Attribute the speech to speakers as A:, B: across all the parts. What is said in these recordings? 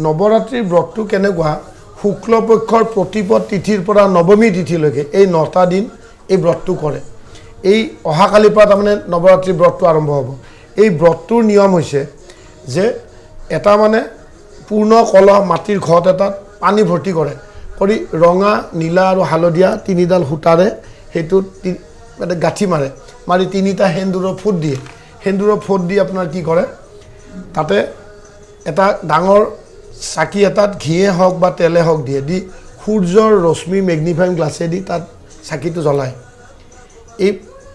A: নৱৰাত্ৰিৰ ব্ৰতটো কেনেকুৱা শুক্লপক্ষৰ প্ৰতিপদ তিথিৰ পৰা নৱমী তিথিলৈকে এই 9টা দিন এই ব্ৰতটো কৰে এই অহাকালিৰ পৰা তাৰমানে নৱৰাত্ৰিৰ ব্ৰতটো আৰম্ভ হ'ব এই ব্ৰতটোৰ নিয়ম হৈছে যে এটা মানে পূৰ্ণ কলহ মাটিৰ ঘট এটাত পানী ভৰ্তি কৰে কৰি ৰঙা নীলা আৰু হালধীয়া তিনিডাল সূতাৰে সেইটো মানে গাঁঠি মাৰে মাৰি তিনিটা সেন্দুৰৰ ফুট দিয়ে সেন্দুৰৰ ফুট দি আপোনাৰ কি কৰে তাতে এটা ডাঙৰ চাকি এটাত ঘিয়ে হওক বা তেলে হওক দিয়ে দি সূৰ্যৰ ৰশ্মি মেগনিফাইং গ্লাছেদি তাত চাকিটো জ্বলায় এই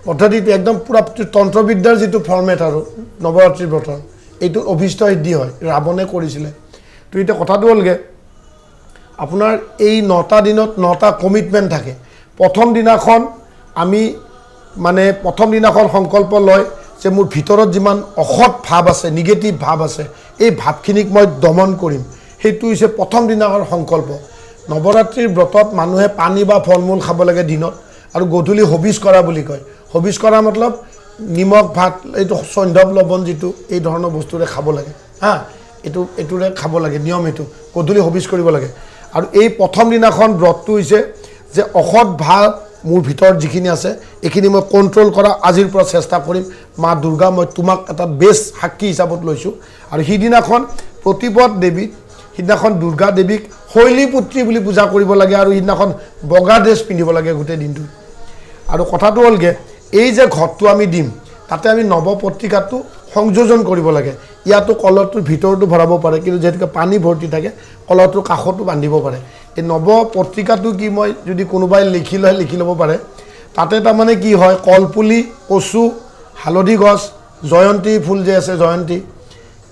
A: পদ্ধতিটো একদম পুৰা তন্ত্ৰবিদ্যাৰ যিটো ফৰ্মেট আৰু নৱৰাত্ৰিৰ ব্ৰতৰ এইটো অভিষ্ট সিদ্ধি হয় ৰাৱণে কৰিছিলে তো এতিয়া কথাটো হ'লগৈ আপোনাৰ এই 9টা দিনত 9টা কমিটমেণ্ট থাকে প্ৰথম দিনাখন আমি মানে প্ৰথম দিনাখন সংকল্প লয় যে মোৰ ভিতৰত যিমান অসৎ ভাৱ আছে নিগেটিভ ভাৱ আছে এই ভাৱখিনিক মই দমন কৰিম সেইটো হৈছে প্ৰথম দিনাখনৰ সংকল্প নৱৰাত্ৰিৰ ব্ৰতত মানুহে পানী বা ফল মূল খাব লাগে দিনত আৰু গধূলি হবিজ কৰা বুলি কয় হবিজ কৰা মতলব নিমখ ভাত এইটো সন্ধৱ লৱণ যিটো এই ধৰণৰ বস্তুৰে খাব লাগে হা এইটোৰে খাব লাগে নিয়ম এইটো গধূলি হবিজ কৰিব লাগে আৰু এই প্ৰথম দিনাখন ব্ৰতটো হৈছে যে অসৎ ভাৱ মোৰ ভিতৰত যিখিনি আছে এইখিনি মই কণ্ট্ৰল কৰা আজিৰ পৰা চেষ্টা কৰিম মা দুৰ্গা মই তোমাক এটা বেষ্ট সাক্ষী হিচাপত লৈছোঁ আৰু সিদিনাখন প্ৰতিপদ দেৱী সিদিনাখন দুৰ্গা দেৱীক শৈলীপুত্ৰী বুলি পূজা কৰিব লাগে আৰু সিদিনাখন বগা ড্ৰেছ পিন্ধিব লাগে গোটেই দিনটো আৰু কথাটো হ'লগৈ এই যে ঘটটো আমি দিম তাতে আমি নৱপত্ৰিকাটো সংযোজন কৰিব লাগে ইয়াতো কলহটোৰ ভিতৰতো ভৰাব পাৰে কিন্তু যেনেকৈ পানী ভৰ্তি থাকে কলহটোৰ কাষতো বান্ধিব পাৰে এই নৱপত্ৰিকাটো কি মই যদি কোনোবাই লিখি ল'ব পাৰে তাতে তাৰমানে কি হয় কলপুলি কচু হালধি গছ জয়ন্তী ফুল যে আছে জয়ন্তী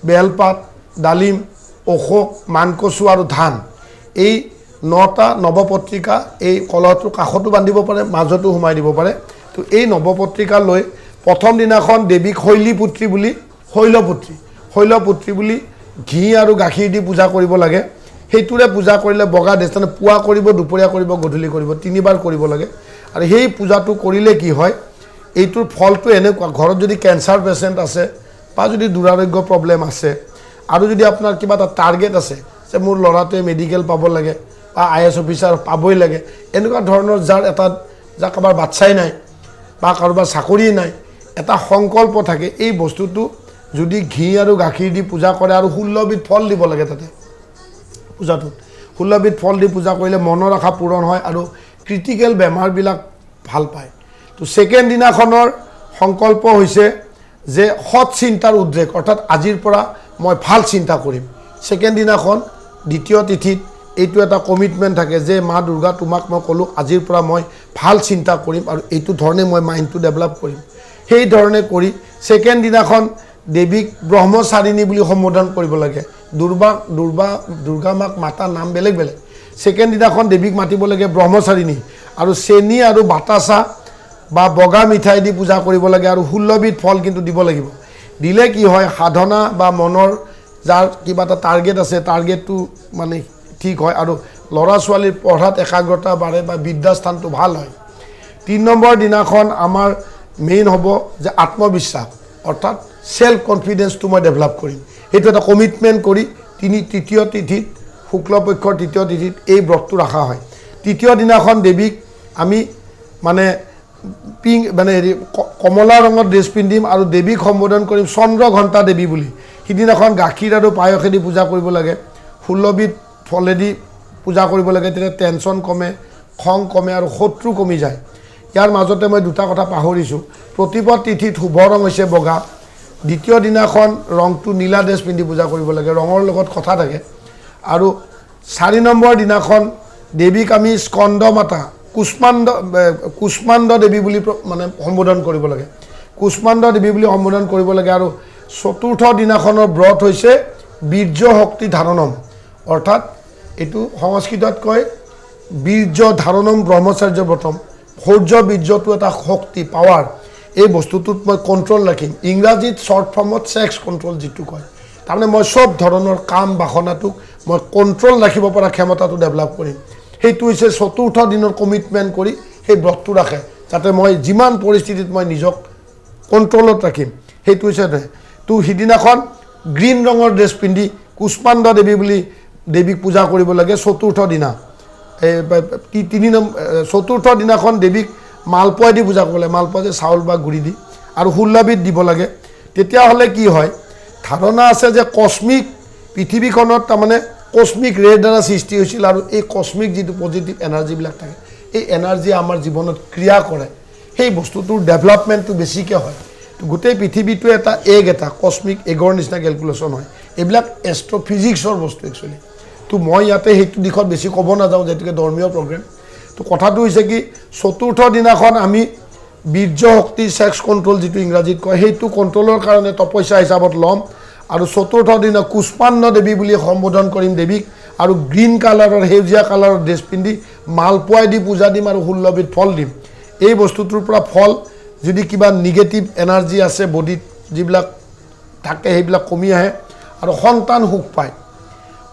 A: বেলপাত ডালিম অশোক মানকচু আৰু ধান এই 9টা নৱপত্ৰিকা এই কলহটোৰ কাষতো বান্ধিব পাৰে মাজতো সোমাই দিব পাৰে তো এই নৱপত্ৰিকা লৈ প্ৰথম দিনাখন দেৱীক শৈলীপুত্ৰী বুলি ঘি আৰু গাখীৰ দি পূজা কৰিব লাগে সেইটোৰে পূজা কৰিলে বগা ড্ৰেছ মানে পুৱা কৰিব দুপৰীয়া কৰিব গধূলি কৰিব 3বাৰ কৰিব লাগে আৰু সেই পূজাটো কৰিলে কি হয় এইটোৰ ফলটো এনেকুৱা ঘৰত যদি কেঞ্চাৰ পেচেণ্ট আছে বা যদি দুৰাৰোগ্য প্ৰব্লেম আছে আৰু যদি আপোনাৰ কিবা এটা টাৰ্গেট আছে যে মোৰ ল'ৰাটোৱে মেডিকেল পাব লাগে বা IAS অফিচাৰ পাবই লাগে এনেকুৱা ধৰণৰ যাৰ কাৰোবাৰ বাচ্চাই নাই বা কাৰোবাৰ চাকৰি নাই এটা সংকল্প থাকে এই বস্তুটো যদি ঘি আৰু গাখীৰ দি পূজা কৰে আৰু 16বিধ ফল দিব লাগে তাতে পূজাটোত 16বিধ ফল দি পূজা কৰিলে মনৰ আশা পূৰণ হয় আৰু ক্ৰিটিকেল বেমাৰবিলাক ভাল পায় তো ছেকেণ্ড দিনাখনৰ সংকল্প হৈছে যে সৎ চিন্তাৰ উদ্ৰেক অৰ্থাৎ আজিৰ পৰা মই ভাল চিন্তা কৰিম ছেকেণ্ড দিনাখন দ্বিতীয় তিথিত এইটো এটা কমিটমেণ্ট থাকে যে মা দুৰ্গা তোমাক মই ক'লোঁ আজিৰ পৰা মই ভাল চিন্তা কৰিম আৰু এইটো ধৰণে মই মাইণ্ডটো ডেভেলপ কৰিম সেই ধৰণে কৰি ছেকেণ্ড দিনাখন দেৱীক ব্ৰহ্মচাৰিণী বুলি সম্বোধন কৰিব লাগে দুৰ্গা মাক মাতা নাম বেলেগ বেলেগ ছেকেণ্ড দিনাখন দেৱীক মাতিব লাগে ব্ৰহ্মচাৰিণী আৰু চেনি আৰু বাতাচা বা বগা মিঠাই দি পূজা কৰিব লাগে আৰু 16বিধ ফল কিন্তু দিব লাগিব দিলে কি হয় সাধনা বা মনৰ যাৰ কিবা এটা টাৰ্গেট আছে টাৰ্গেটটো মানে ঠিক হয় আৰু ল'ৰা ছোৱালীৰ পঢ়াত একাগ্ৰতা বাঢ়ে বা বিদ্যাস্থানটো ভাল হয় 3 নম্বৰ দিনাখন আমাৰ মেইন হ'ব যে আত্মবিশ্বাস অৰ্থাৎ সেলফ কনফিডেন্সটো মই ডেভেলপ কৰিম সেইটো এটা কমিটমেণ্ট কৰি তৃতীয় তিথিত শুক্লপক্ষৰ তৃতীয় তিথিত এই ব্ৰতটো ৰখা হয় তৃতীয় দিনাখন দেৱীক আমি মানে পিংক মানে কমলা ৰঙৰ ড্ৰেছ পিন্ধিম আৰু দেৱীক সম্বোধন কৰিম চন্দ্ৰঘণ্টা দেৱী বুলি সিদিনাখন গাখীৰ আৰু পায়সেদি পূজা কৰিব লাগে 16বিধ ফলেদি পূজা কৰিব লাগে তেতিয়া টেনশ্যন কমে খং কমে আৰু শত্ৰু কমি যায় ইয়াৰ মাজতে মই দুটা কথা পাহৰিছোঁ প্ৰতিপদ তিথিত শুভ ৰং হৈছে বগা দ্বিতীয় দিনাখন ৰংটো নীলা ড্ৰেছ পিন্ধি পূজা কৰিব লাগে ৰঙৰ লগত কথা থাকে আৰু 4 নম্বৰ দিনাখন দেৱীক আমি স্কন্দ মাতা কুষ্মাণ্ড দেৱী বুলি মানে সম্বোধন কৰিব লাগে কুষ্মাণ্ড দেৱী বুলি সম্বোধন কৰিব লাগে আৰু চতুৰ্থ দিনাখনৰ ব্ৰত হৈছে বীৰ্য শক্তি ধাৰণম অৰ্থাৎ এইটো সংস্কৃতত কয় বীৰ্য ধাৰণম ব্ৰহ্মচাৰ্য ব্ৰতম সৌৰ্য বীৰ্যটো এটা শক্তি পাৱাৰ এই বস্তুটোত মই কণ্ট্ৰল ৰাখিম ইংৰাজীত শ্বৰ্ট ফৰ্মত ছেক্স কণ্ট্ৰল যিটো কয় তাৰমানে মই সব ধৰণৰ কাম বাসনাটোক মই কণ্ট্ৰল ৰাখিব পৰা ক্ষমতাটো ডেভেলপ কৰিম সেইটো হৈছে চতুৰ্থ দিনৰ কমিটমেণ্ট কৰি সেই ব্ৰতটো ৰাখে যাতে মই যিমান পৰিস্থিতিত মই নিজক কণ্ট্ৰলত ৰাখিম সেইটো হৈছে তো সিদিনাখন গ্ৰীণ ৰঙৰ ড্ৰেছ পিন্ধি কুষ্মাণ্ড দেৱী বুলি দেৱীক পূজা কৰিব লাগে চতুৰ্থ দিনা চতুৰ্থ দিনাখন দেৱীক মালপোৱা দি পূজা কৰিব লাগে মালপোৱা যে চাউল বা গুড়ি দি আৰু 16 বিধ দিব লাগে তেতিয়াহ'লে কি হয় ধাৰণা আছে যে কস্মিক পৃথিৱীখনত তাৰমানে কস্মিক ৰেৰ দ্বাৰা সৃষ্টি হৈছিল আৰু এই কস্মিক যিটো পজিটিভ এনাৰ্জিবিলাক থাকে এই এনাৰ্জি আমাৰ জীৱনত ক্ৰিয়া কৰে সেই বস্তুটোৰ ডেভেলপমেণ্টটো বেছিকৈ হয় তো গোটেই পৃথিৱীটো এটা এটা কস্মিক এগৰ নিচিনা কেলকুলেশ্যন হয় এইবিলাক এষ্ট্ৰফিজিক্সৰ বস্তু একচুৱেলি তো মই ইয়াতে সেইটো দিশত বেছি ক'ব নাযাওঁ যেহেতুকে ধৰ্মীয় প্ৰগ্ৰেম তো কথাটো হৈছে কি চতুৰ্থ দিনাখন আমি বীৰ্য শক্তি ছেক্স কণ্ট্ৰল যিটো ইংৰাজীত কয় সেইটো কণ্ট্ৰলৰ কাৰণে তপস্যা হিচাপত ল'ম আৰু চতুৰ্থ দিনা কুষ্মাণ্ড দেৱী বুলি সম্বোধন কৰিম দেৱীক আৰু গ্ৰীণ কালাৰৰ সেউজীয়া কালাৰৰ ড্ৰেছ পিন্ধি মালপোৱাই দি পূজা দিম আৰু 16 বিধ ফল দিম এই বস্তুটোৰ পৰা ফল যদি কিবা নিগেটিভ এনাৰ্জি আছে বডিত যিবিলাক থাকে সেইবিলাক কমি আহে আৰু সন্তান সুখ পায়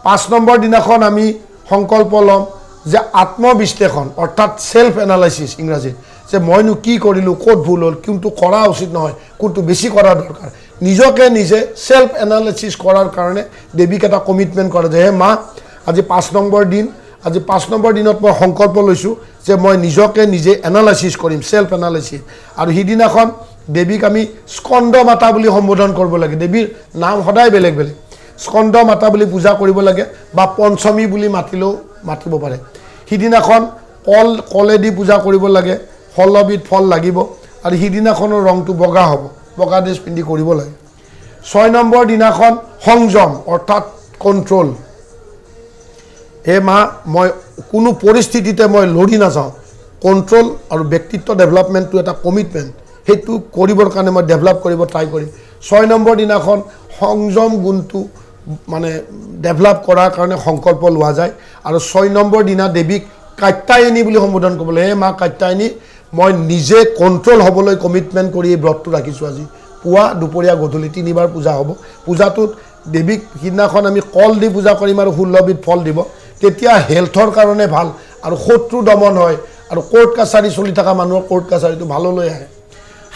A: 5 নম্বৰ দিনাখন আমি সংকল্প ল'ম যে আত্মবিশ্লেষণ অৰ্থাৎ সেলফ এনালাইসিস ইংৰাজীত যে মইনো কি কৰিলোঁ ক'ত ভুল হ'ল কোনটো কৰা উচিত নহয় কোনটো বেছি কৰা দৰকাৰ নিজকে নিজে সেলফ এনালাইসিস কৰাৰ কাৰণে দেৱীক এটা কমিটমেণ্ট কৰে যে হে মা আজি 5 নম্বৰ দিন আজি 5 নম্বৰ দিনত মই সংকল্প লৈছোঁ যে মই নিজকে নিজে এনালাইসিস কৰিম সেলফ এনালাইসিস আৰু সিদিনাখন দেৱীক আমি স্কন্দ মাতা বুলি সম্বোধন কৰিব লাগে দেৱীৰ নাম সদায় বেলেগ বেলেগ স্কন্দ মাতা বুলি পূজা কৰিব লাগে বা পঞ্চমী বুলি মাতিলেও মাতিব পাৰে সিদিনাখন কলেদি পূজা কৰিব লাগে 16 বিধ ফল লাগিব আৰু সিদিনাখনৰ ৰংটো বগা হ'ব বগা ড্ৰেছ পিন্ধি কৰিব লাগে 6 নম্বৰ দিনাখন সংযম অৰ্থাৎ কণ্ট্ৰল হে মা মই কোনো পৰিস্থিতিতে মই লৰি নাযাওঁ কণ্ট্ৰল আৰু ব্যক্তিত্ব ডেভেলপমেণ্টটো এটা কমিটমেণ্ট সেইটো কৰিবৰ কাৰণে মই ডেভেলপ কৰিব ট্ৰাই কৰিম 6 নম্বৰ দিনাখন সংযম গুণটো মানে ডেভেলপ কৰাৰ কাৰণে সংকল্প লোৱা যায় আৰু 6 নম্বৰ দিনা দেৱীক কাত্যায়নী বুলি সম্বোধন কৰিবলৈ হে মা কাত্যায়নী মই নিজে কণ্ট্ৰল হ'বলৈ কমিটমেণ্ট কৰি এই ব্ৰতটো ৰাখিছোঁ আজি পুৱা দুপৰীয়া গধূলি 3 বাৰ পূজা হ'ব পূজাটোত দেৱীক সিদিনাখন আমি কল দি পূজা কৰিম আৰু 16 বিধ ফল দিব তেতিয়া হেলথৰ কাৰণে ভাল আৰু শত্ৰু দমন হয় আৰু কোৰ্ট কাছাৰী চলি থকা মানুহৰ কোৰ্ট কাছাৰীটো ভাললৈ আহে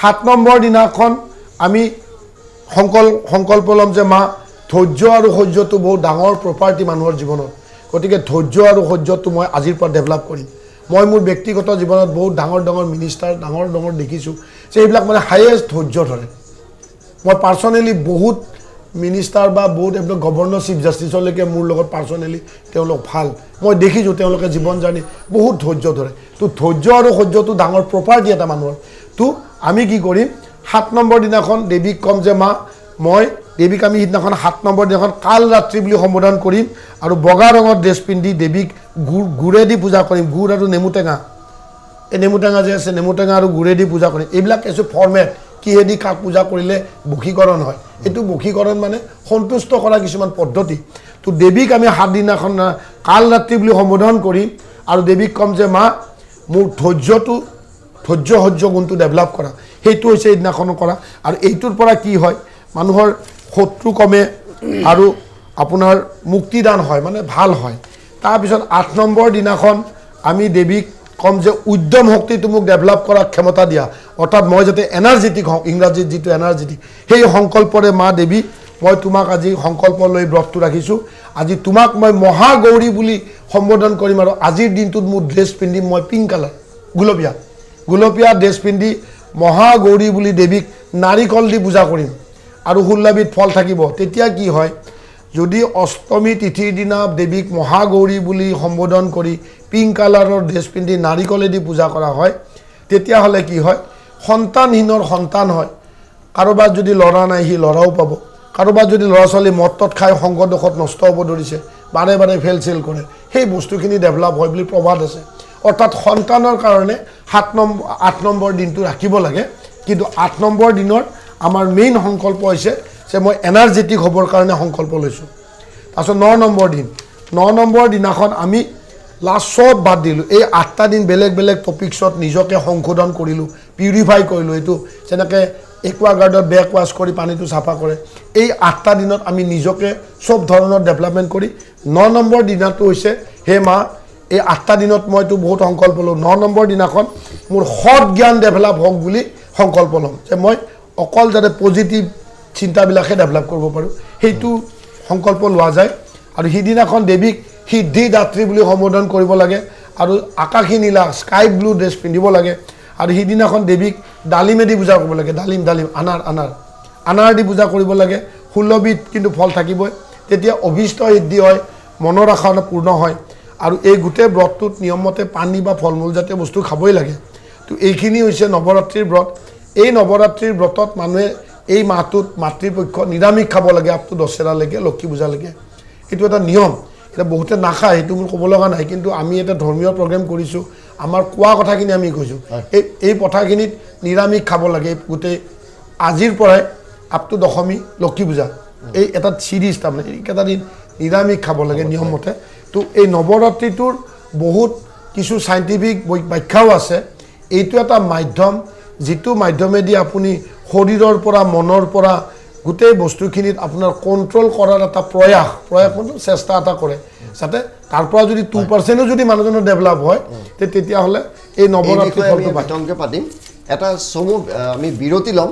A: 7 নম্বৰ দিনাখন আমি সংকল্প ল'ম যে মা ধৈৰ্য আৰু সহ্যটো বহুত ডাঙৰ প্ৰপাৰ্টি মানুহৰ জীৱনত গতিকে ধৈৰ্য আৰু সহ্যটো মই আজিৰ পৰা ডেভেলপ কৰিম মই মোৰ ব্যক্তিগত জীৱনত বহুত ডাঙৰ ডাঙৰ মিনিষ্টাৰ ডাঙৰ ডাঙৰ দেখিছোঁ যে এইবিলাক মানে হাইয়েষ্ট ধৈৰ্য ধৰে মই পাৰ্চনেলি বহুত মিনিষ্টাৰ বা বহুত এইবিলাক গভৰ্ণৰ চিফ জাষ্টিছলৈকে মোৰ লগত পাৰ্চনেলি তেওঁলোক ভাল মই দেখিছোঁ তেওঁলোকে জীৱন জানি বহুত ধৈৰ্য ধৰে তো ধৈৰ্য আৰু সহ্যটো ডাঙৰ প্ৰপাৰ্টি এটা মানুহৰ তো আমি কি কৰিম 7 নম্বৰ দিনাখন দেৱীক ক'ম যে মা মই দেৱীক আমি সিদিনাখন 7 নম্বৰ দিনাখন কাল ৰাত্ৰি বুলি সম্বোধন কৰিম আৰু বগা ৰঙৰ ড্ৰেছ পিন্ধি দেৱীক গুড়েদি পূজা কৰিম গুড় আৰু নেমুটেঙা এই নেমুটেঙা যে আছে নেমুটেঙা আৰু গুড়েদি পূজা কৰিম এইবিলাক কিছু ফৰ্মেট কিহেদি কাক পূজা কৰিলে বশীকৰণ হয় এইটো বশীকৰণ মানে সন্তুষ্ট কৰা কিছুমান পদ্ধতি তো দেৱীক আমি 7 দিনাখন কাল ৰাত্ৰি বুলি সম্বোধন কৰিম আৰু দেৱীক ক'ম যে মা মোৰ ধৈৰ্য সহ্য গুণটো ডেভেলপ কৰা সেইটো হৈছে এইদিনাখন কৰা আৰু এইটোৰ পৰা কি হয় মানুহৰ শত্ৰু কমে আৰু আপোনাৰ মুক্তিদান হয় মানে ভাল হয় তাৰপিছত 8 নম্বৰ দিনাখন আমি দেৱীক ক'ম যে উদ্যম শক্তিটো মোক ডেভেলপ কৰাৰ ক্ষমতা দিয়া অৰ্থাৎ মই যাতে এনাৰ্জেটিক হওঁ ইংৰাজীত যিটো এনাৰ্জেটিক সেই সংকল্পৰে মা দেৱী মই তোমাক আজি সংকল্প লৈ ব্ৰতটো ৰাখিছোঁ আজি তোমাক মই মহাগৌৰী বুলি সম্বোধন কৰিম আৰু আজিৰ দিনটোত মোৰ ড্ৰেছ পিন্ধিম মই পিংক কালাৰ গুলপীয়া ড্ৰেছ পিন্ধি মহাগৌৰী বুলি দেৱীক নাৰিকল দি পূজা কৰিম আৰু 16 বিধ ফল থাকিব তেতিয়া কি হয় যদি অষ্টমী তিথিৰ দিনা দেৱীক মহাগৌৰী বুলি সম্বোধন কৰি পিংক কালাৰৰ ড্ৰেছ পিন্ধি নাৰিকলেদি পূজা কৰা হয় তেতিয়াহ'লে কি হয় সন্তানহীনৰ সন্তান হয় কাৰোবাৰ যদি ল'ৰা নাই সি ল'ৰাও পাব কাৰোবাৰ যদি ল'ৰা ছোৱালী মদত খাই সংগদোষত নষ্ট হ'ব ধৰিছে বাৰে বাৰে ফেল চেল কৰে সেই বস্তুখিনি ডেভেলপ হয় বুলি প্ৰবাদ আছে অৰ্থাৎ সন্তানৰ কাৰণে 8 নম্বৰ দিনটো ৰাখিব লাগে কিন্তু 8 নম্বৰ দিনৰ আমাৰ মেইন সংকল্প হৈছে যে মই এনাৰ্জেটিক হ'বৰ কাৰণে সংকল্প লৈছোঁ তাৰপিছত 9 নম্বৰ দিনাখন আমি লাষ্ট চব বাদ দিলোঁ এই 8টা দিন বেলেগ বেলেগ টপিকছত নিজকে সংশোধন কৰিলোঁ পিউৰিফাই কৰিলোঁ এইটো যেনেকৈ একুৱাগাৰ্ডত বেক ৱাছ কৰি পানীটো চাফা কৰে এই 8টা দিনত আমি নিজকে চব ধৰণৰ ডেভেলপমেণ্ট কৰি 9 নম্বৰ দিনাটো হৈছে হে মা এই 8টা দিনত মইতো বহুত সংকল্প লওঁ 9 নম্বৰ দিনাখন মোৰ সৎ জ্ঞান ডেভেলপ হওক বুলি সংকল্প ল'ম যে মই অকল যাতে পজিটিভ চিন্তাবিলাকহে ডেভেলপ কৰিব পাৰোঁ সেইটো সংকল্প লোৱা যায় আৰু সিদিনাখন দেৱীক সিদ্ধিদাত্ৰী বুলি সম্বোধন কৰিব লাগে আৰু আকাশী নীলা স্কাই ব্লু ড্ৰেছ পিন্ধিব লাগে আৰু সিদিনাখন দেৱীক ডালিমেদি পূজা কৰিব লাগে ডালিম আনাৰ দি পূজা কৰিব লাগে 16 বিধ কিন্তু ফল থাকিবই তেতিয়া অভিষ্ট সিদ্ধি হয় মনৰ আশা পূৰ্ণ হয় আৰু এই গোটেই ব্ৰতটোত নিয়মমতে পানী বা ফল মূল জাতীয় বস্তু খাবই লাগে তো এইখিনি হৈছে নৱৰাত্ৰিৰ ব্ৰত এই নৱৰাত্ৰিৰ ব্ৰতত মানুহে এই মাহটোত মাতৃপক্ষ নিৰামিষ খাব লাগে আপ টু দশেৰালৈকে লক্ষী পূজালৈকে এইটো এটা নিয়ম এটা বহুতে নাখায় সেইটো মোৰ ক'ব লগা নাই কিন্তু আমি এটা ধৰ্মীয় প্ৰগ্ৰেম কৰিছোঁ আমাৰ কোৱা কথাখিনি আমি কৈছোঁ এই কথাখিনিত নিৰামিষ খাব লাগে গোটেই আজিৰ পৰাই আপ টু দশমী লক্ষী পূজা এই এটা চিৰিজ তাৰমানে এইকেইটা দিন নিৰামিষ খাব লাগে নিয়মমতে তো এই নৱৰাত্ৰিটোৰ বহুত কিছু চাইণ্টিফিক ব্যাখ্যাও আছে এইটো এটা মাধ্যম যিটো মাধ্যমেদি আপুনি শৰীৰৰ পৰা মনৰ পৰা গোটেই বস্তুখিনিত আপোনাৰ কণ্ট্ৰল কৰাৰ এটা প্ৰয়াস চেষ্টা এটা কৰে যাতে তাৰ পৰা যদি 2%ও যদি মানুহজনৰ ডেভেলপ হয় তেতিয়াহ'লে এই নৱৰাত্ৰি ফলটো
B: পাতিম এটা চমু আমি বিৰতি ল'ম